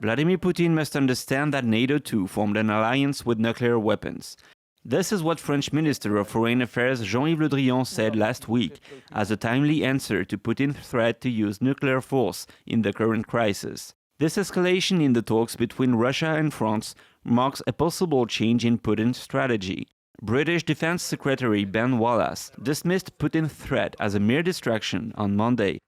Vladimir Putin must understand that NATO too formed an alliance with nuclear weapons. This is what French Minister of Foreign Affairs Jean-Yves Le Drian said last week as a timely answer to Putin's threat to use nuclear force in the current crisis. This escalation in the talks between Russia and France marks a possible change in Putin's strategy. British Defense Secretary Ben Wallace dismissed Putin's threat as a mere distraction on Monday.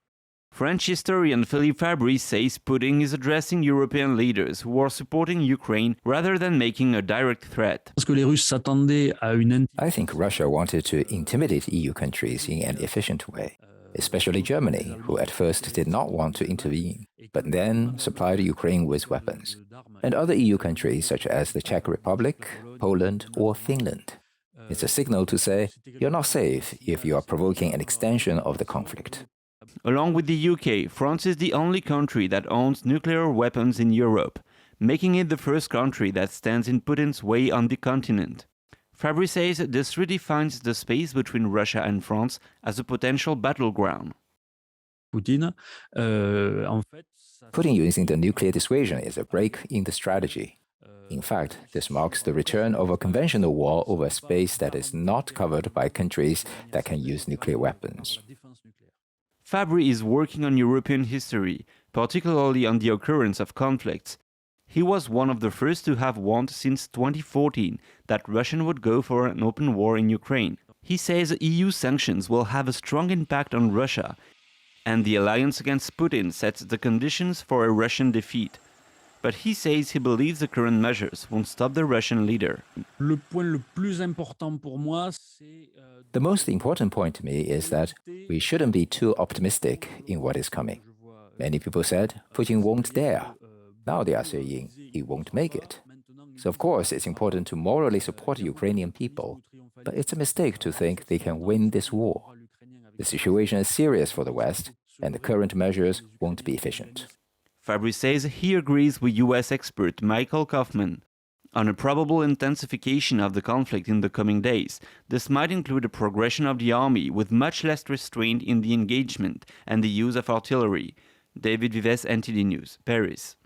French historian Philippe Fabry says Putin is addressing European leaders who are supporting Ukraine rather than making a direct threat. I think Russia wanted to intimidate EU countries in an efficient way, especially Germany, who at first did not want to intervene, but then supplied Ukraine with weapons, and other EU countries such as the Czech Republic, Poland, or Finland. It's a signal to say, you're not safe if you are provoking an extension of the conflict. Along with the UK, France is the only country that owns nuclear weapons in Europe, making it the first country that stands in Putin's way on the continent. Fabry says this redefines the space between Russia and France as a potential battleground. Putin using the nuclear dissuasion is a break in the strategy. In fact, this marks the return of a conventional war over a space that is not covered by countries that can use nuclear weapons. Fabry is working on European history, particularly on the occurrence of conflicts. He was one of the first to have warned since 2014 that Russia would go for an open war in Ukraine. He says EU sanctions will have a strong impact on Russia, and the alliance against Putin sets the conditions for a Russian defeat. But he says he believes the current measures won't stop the Russian leader. The most important point to me is that we shouldn't be too optimistic in what is coming. Many people said Putin won't dare. Now they are saying he won't make it. So of course it's important to morally support Ukrainian people, but it's a mistake to think they can win this war. The situation is serious for the West, and the current measures won't be efficient. Fabry says he agrees with US expert Michael Kaufman on a probable intensification of the conflict in the coming days. This might include a progression of the army with much less restraint in the engagement and the use of artillery. David Vives, NTD News, Paris.